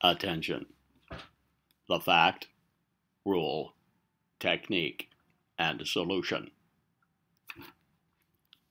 Attention. The fact, rule, technique, and solution.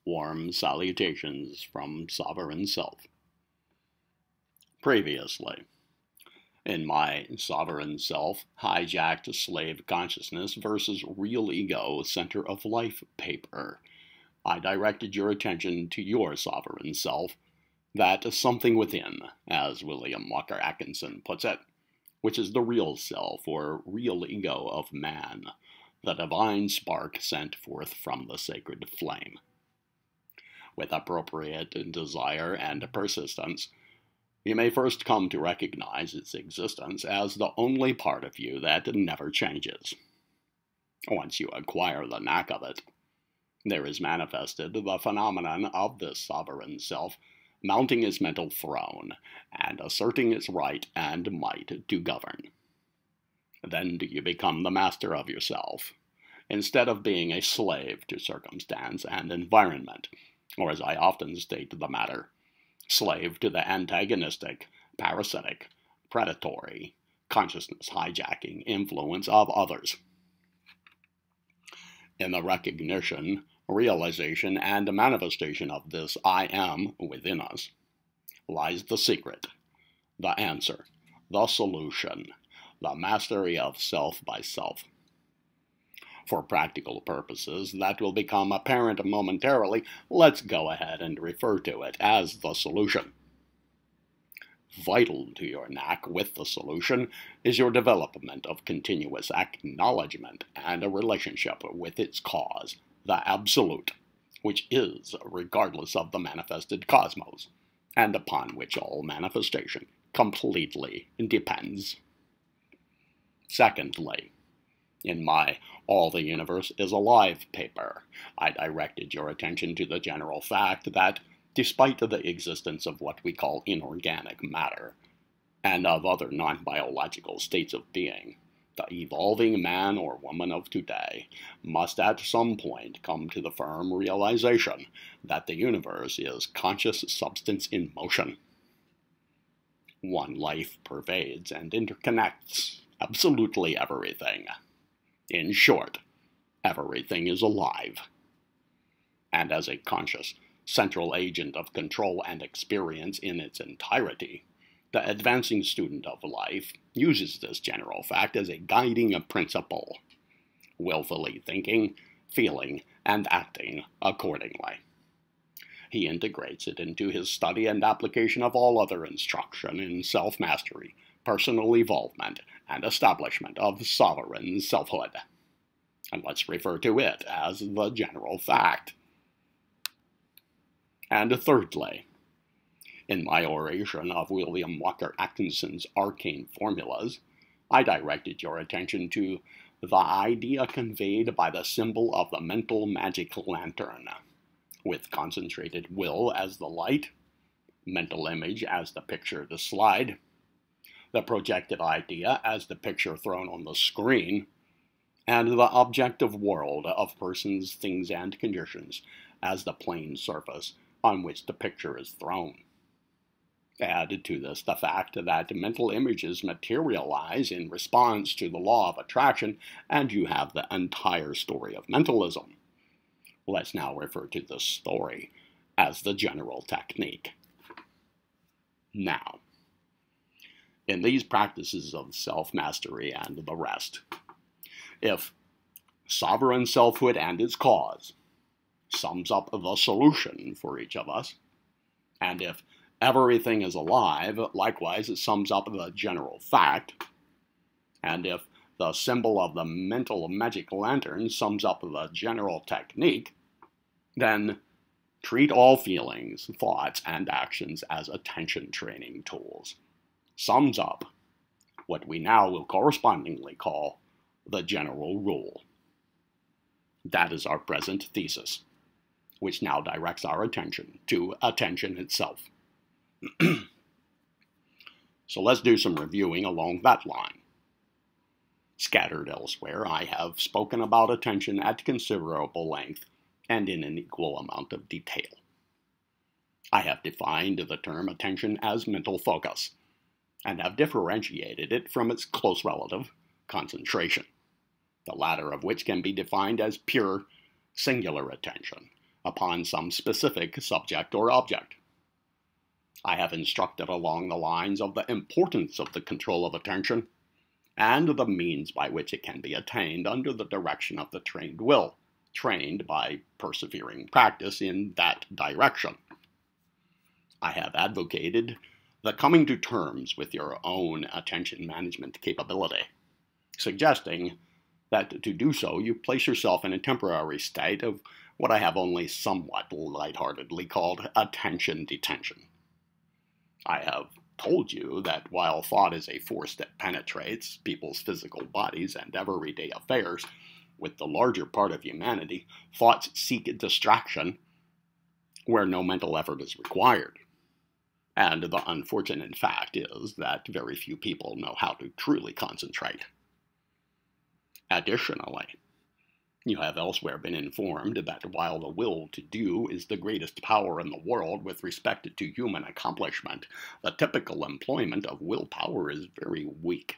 Warm salutations from Sovereign Self. Previously, in my Sovereign Self Hijacked Slave Consciousness versus Real Ego Center of Life paper, I directed your attention to your Sovereign Self, that something within, as William Walker Atkinson puts it, which is the real self or real ego of man, the divine spark sent forth from the sacred flame. With appropriate desire and persistence, you may first come to recognize its existence as the only part of you that never changes. Once you acquire the knack of it, there is manifested the phenomenon of this sovereign self mounting its mental throne and asserting its right and might to govern. Then do you become the master of yourself, instead of being a slave to circumstance and environment, or as I often state the matter, slave to the antagonistic, parasitic, predatory, consciousness hijacking influence of others. In the recognition, realization, and manifestation of this I am within us lies the secret, the answer, the solution, the mastery of self by self. For practical purposes that will become apparent momentarily, let's go ahead and refer to it as the solution. Vital to your knack with the solution is your development of continuous acknowledgement and a relationship with its cause, the Absolute, which is regardless of the manifested cosmos, and upon which all manifestation completely depends. Secondly, in my All the Universe is Alive paper, I directed your attention to the general fact that, despite the existence of what we call inorganic matter, and of other non-biological states of being, the evolving man or woman of today must at some point come to the firm realization that the universe is conscious substance in motion. One life pervades and interconnects absolutely everything. In short, everything is alive. And as a conscious, central agent of control and experience in its entirety, the advancing student of life uses this general fact as a guiding principle, willfully thinking, feeling, and acting accordingly. He integrates it into his study and application of all other instruction in self-mastery, personal evolvement, and establishment of sovereign selfhood. And let's refer to it as the general fact. And thirdly, in my oration of William Walker Atkinson's Arcane Formulas, I directed your attention to the idea conveyed by the symbol of the mental magic lantern, with concentrated will as the light, mental image as the picture to slide, the projected idea as the picture thrown on the screen, and the objective world of persons, things, and conditions as the plane surface on which the picture is thrown. Add to this the fact that mental images materialize in response to the law of attraction, and you have the entire story of mentalism. Let's now refer to this story as the general technique. Now, in these practices of self-mastery and the rest, if sovereign selfhood and its cause sums up the solution for each of us, and if everything is alive, likewise it sums up the general fact, and if the symbol of the mental magic lantern sums up the general technique, then treat all feelings, thoughts, and actions as attention training tools. Sums up what we now will correspondingly call the general rule. That is our present thesis, which now directs our attention to attention itself. So let's do some reviewing along that line. Scattered elsewhere, I have spoken about attention at considerable length and in an equal amount of detail. I have defined the term attention as mental focus, and have differentiated it from its close relative, concentration, the latter of which can be defined as pure, singular attention upon some specific subject or object. I have instructed along the lines of the importance of the control of attention and the means by which it can be attained under the direction of the trained will, trained by persevering practice in that direction. I have advocated the coming to terms with your own attention management capability, suggesting that to do so you place yourself in a temporary state of what I have only somewhat lightheartedly called attention detention. I have told you that while thought is a force that penetrates people's physical bodies and everyday affairs, with the larger part of humanity, thoughts seek distraction where no mental effort is required. And the unfortunate fact is that very few people know how to truly concentrate. Additionally, you have elsewhere been informed that while the will to do is the greatest power in the world with respect to human accomplishment, the typical employment of willpower is very weak.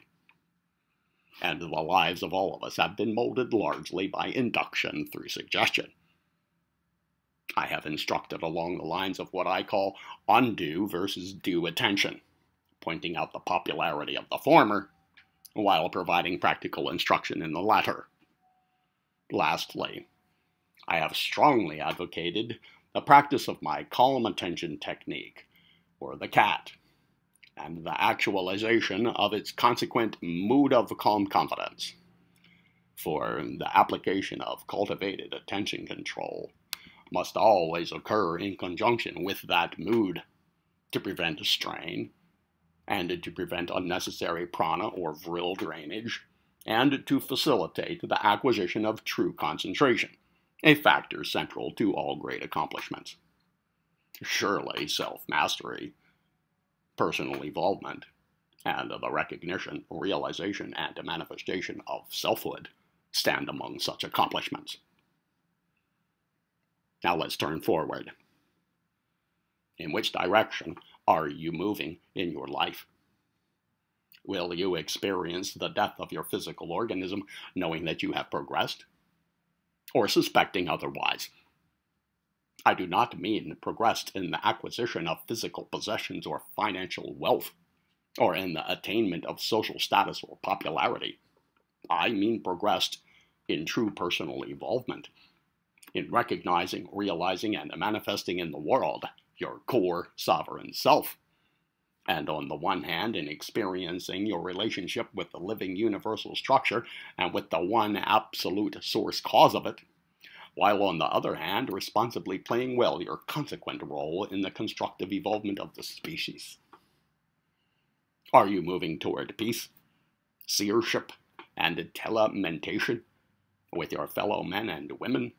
And the lives of all of us have been molded largely by induction through suggestion. I have instructed along the lines of what I call undue versus due attention, pointing out the popularity of the former, while providing practical instruction in the latter. Lastly, I have strongly advocated the practice of my calm attention technique, or the CAT, and the actualization of its consequent mood of calm confidence. For the application of cultivated attention control must always occur in conjunction with that mood to prevent strain, and to prevent unnecessary prana or vril drainage, and to facilitate the acquisition of true concentration, a factor central to all great accomplishments. Surely self-mastery, personal evolvement, and the recognition, realization, and manifestation of selfhood stand among such accomplishments. Now let's turn forward. In which direction are you moving in your life? Will you experience the death of your physical organism knowing that you have progressed, or suspecting otherwise? I do not mean progressed in the acquisition of physical possessions or financial wealth, or in the attainment of social status or popularity. I mean progressed in true personal evolvement, in recognizing, realizing, and manifesting in the world your core sovereign self, and on the one hand in experiencing your relationship with the living universal structure and with the one absolute source cause of it, while on the other hand responsibly playing well your consequent role in the constructive evolvement of the species. Are you moving toward peace, seership, and telementation with your fellow men and women,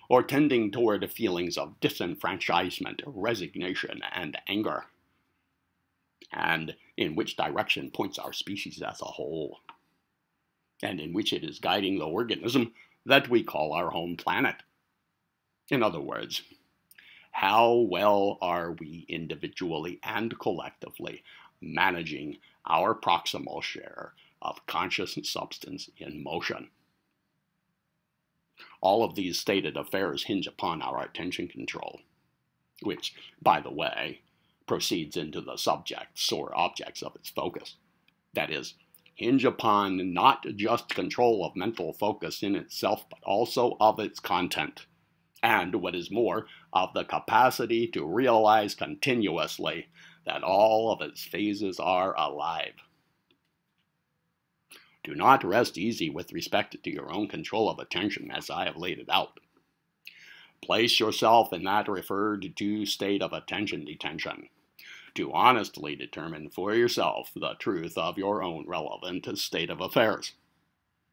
or tending toward feelings of disenfranchisement, resignation, and anger? And in which direction points our species as a whole, and in which it is guiding the organism that we call our home planet? In other words, how well are we individually and collectively managing our proximal share of conscious substance in motion? All of these stated affairs hinge upon our attention control, which, by the way, proceeds into the subjects or objects of its focus. That is, hinge upon not just control of mental focus in itself, but also of its content, and what is more, of the capacity to realize continuously that all of its phases are alive. Do not rest easy with respect to your own control of attention as I have laid it out. Place yourself in that referred to state of attention detention, to honestly determine for yourself the truth of your own relevant state of affairs.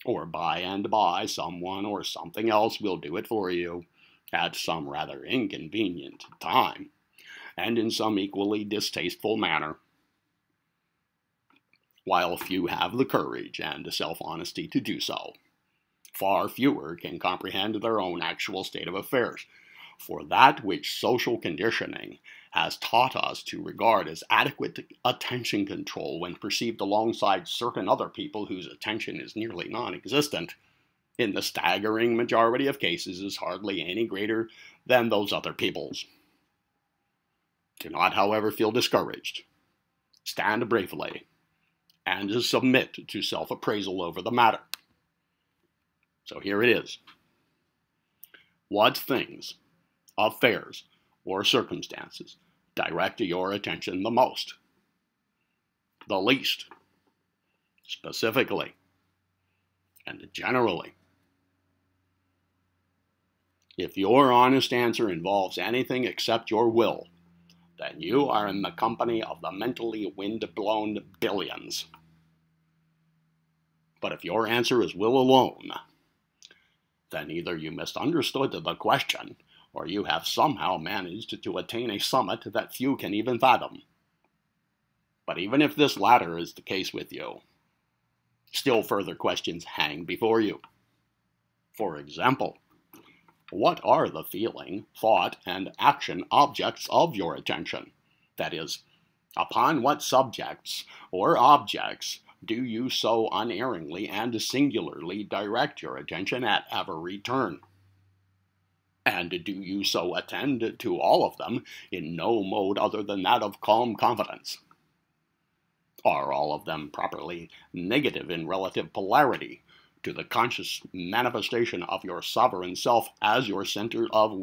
Or by and by, someone or something else will do it for you, at some rather inconvenient time, and in some equally distasteful manner, while few have the courage and self-honesty to do so. Far fewer can comprehend their own actual state of affairs, for that which social conditioning has taught us to regard as adequate attention control when perceived alongside certain other people whose attention is nearly non-existent, in the staggering majority of cases is hardly any greater than those other people's. Do not, however, feel discouraged. Stand bravely, and submit to self-appraisal over the matter. So here it is. What things, affairs, or circumstances direct your attention the most, the least, specifically, and generally? If your honest answer involves anything except your will, then you are in the company of the mentally wind-blown billions. But if your answer is will alone, then either you misunderstood the question, or you have somehow managed to attain a summit that few can even fathom. But even if this latter is the case with you, still further questions hang before you. For example, what are the feeling, thought, and action objects of your attention? That is, upon what subjects or objects do you so unerringly and singularly direct your attention at every turn? And do you so attend to all of them in no mode other than that of calm confidence? Are all of them properly negative in relative polarity to the conscious manifestation of your sovereign self as your center of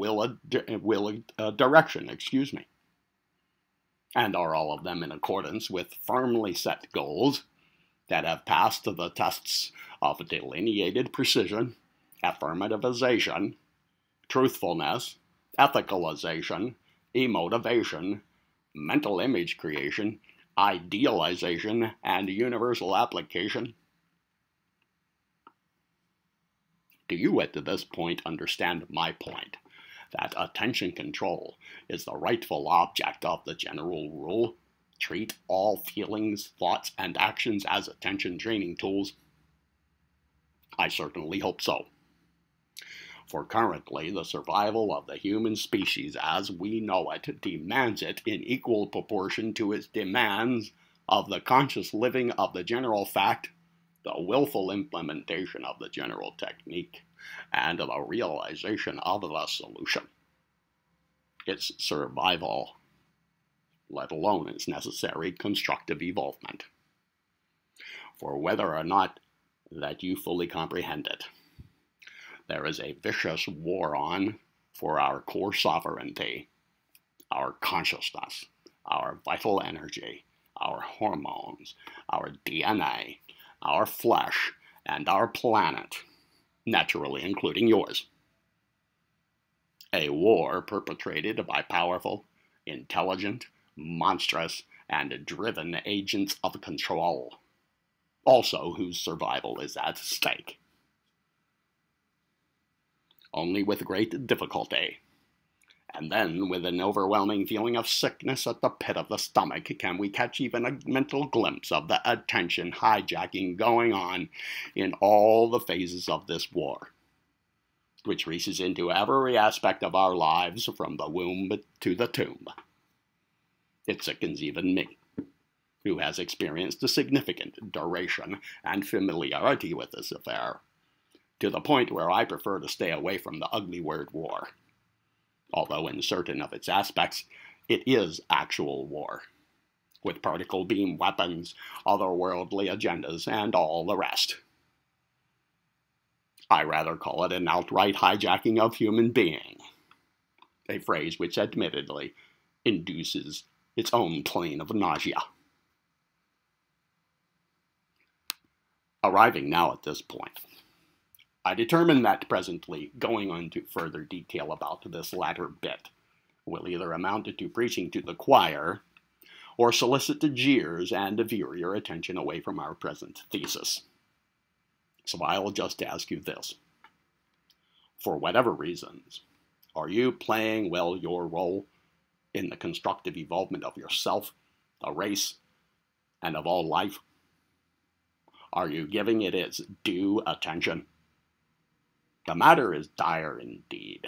direction? And are all of them in accordance with firmly set goals that have passed the tests of delineated precision, affirmativization, truthfulness, ethicalization, emotivation, mental image creation, idealization, and universal application? Do you at this point understand my point, that attention control is the rightful object of the general rule? Treat all feelings, thoughts, and actions as attention training tools? I certainly hope so. For currently, the survival of the human species as we know it demands it in equal proportion to its demands of the conscious living of the general fact, the willful implementation of the general technique, and the realization of the solution. Its survival, let alone its necessary constructive evolvement. For whether or not that you fully comprehend it, there is a vicious war on for our core sovereignty, our consciousness, our vital energy, our hormones, our DNA, our flesh, and our planet, naturally including yours. A war perpetrated by powerful, intelligent, monstrous, and driven agents of control, also whose survival is at stake. Only with great difficulty, and then with an overwhelming feeling of sickness at the pit of the stomach, can we catch even a mental glimpse of the attention hijacking going on in all the phases of this war, which reaches into every aspect of our lives from the womb to the tomb. It sickens even me, who has experienced a significant duration and familiarity with this affair, to the point where I prefer to stay away from the ugly word war, although in certain of its aspects it is actual war, with particle beam weapons, otherworldly agendas, and all the rest. I rather call it an outright hijacking of human being, a phrase which admittedly induces its own plane of nausea. Arriving now at this point, I determined that presently going into further detail about this latter bit will either amount to preaching to the choir or solicit the jeers and veer your attention away from our present thesis. So I'll just ask you this. For whatever reasons, are you playing well your role in the constructive evolvement of yourself, the race, and of all life? Are you giving it its due attention? The matter is dire indeed.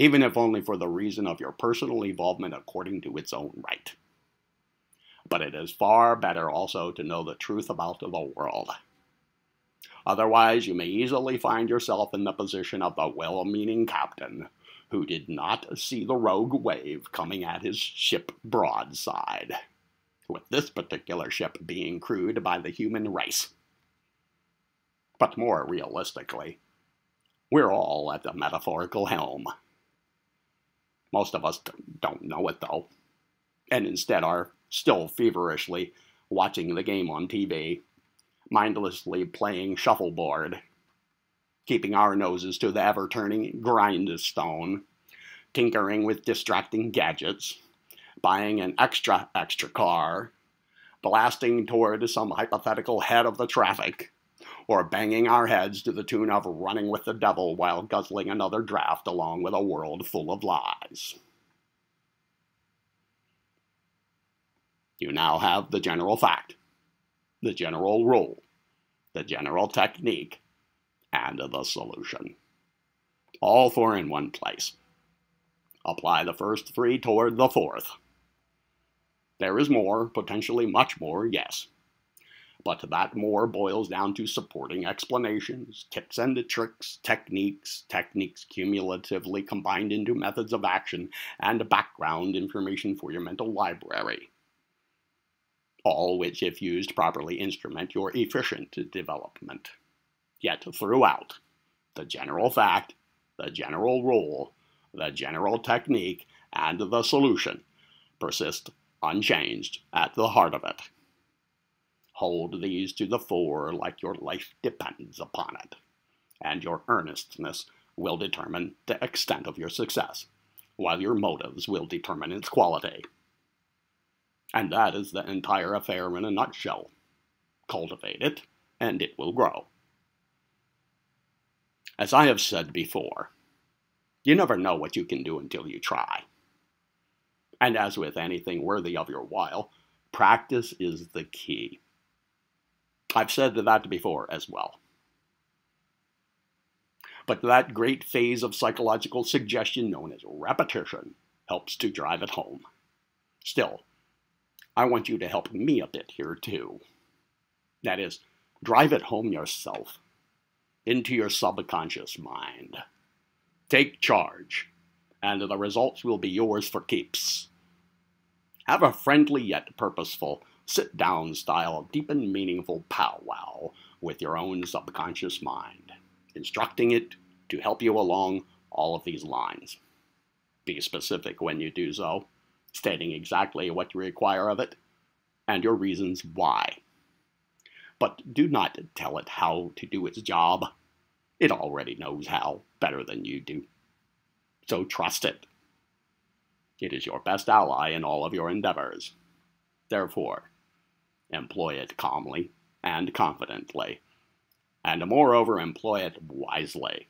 even if only for the reason of your personal involvement according to its own right. But it is far better also to know the truth about the world. Otherwise, you may easily find yourself in the position of the well-meaning captain who did not see the rogue wave coming at his ship broadside, with this particular ship being crewed by the human race. But more realistically, we're all at the metaphorical helm. Most of us don't know it, though, and instead are still feverishly watching the game on TV, mindlessly playing shuffleboard, keeping our noses to the ever-turning grindstone, tinkering with distracting gadgets, buying an extra car, blasting toward some hypothetical head of the traffic, or banging our heads to the tune of Running with the Devil while guzzling another draft along with a world full of lies. You now have the general fact, the general rule, the general technique, and the solution. All four in one place. Apply the first three toward the fourth. There is more, potentially much more, yes. But that more boils down to supporting explanations, tips and tricks, techniques cumulatively combined into methods of action, and background information for your mental library. All which, if used properly, instrument your efficient development. Yet throughout, the general fact, the general rule, the general technique, and the solution persist unchanged at the heart of it. Hold these to the fore like your life depends upon it, and your earnestness will determine the extent of your success, while your motives will determine its quality. And that is the entire affair in a nutshell. Cultivate it, and it will grow. As I have said before, you never know what you can do until you try. And as with anything worthy of your while, practice is the key. I've said that before as well. But that great phase of psychological suggestion known as repetition helps to drive it home. Still, I want you to help me a bit here too. That is, drive it home yourself, into your subconscious mind. Take charge, and the results will be yours for keeps. Have a friendly yet purposeful, sit-down style, deep and meaningful powwow with your own subconscious mind, instructing it to help you along all of these lines. Be specific when you do so, stating exactly what you require of it, and your reasons why. But do not tell it how to do its job. It already knows how better than you do. So trust it. It is your best ally in all of your endeavors. Therefore, employ it calmly and confidently, and moreover employ it wisely.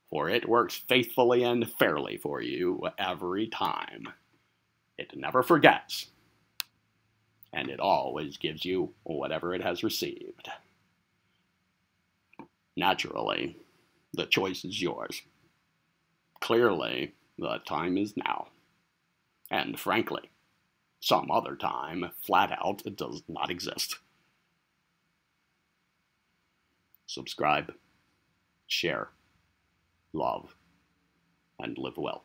For it works faithfully and fairly for you every time. It never forgets, and it always gives you whatever it has received. Naturally, the choice is yours. Clearly, the time is now. And frankly, some other time, flat out, does not exist. Subscribe, share, love, and live well.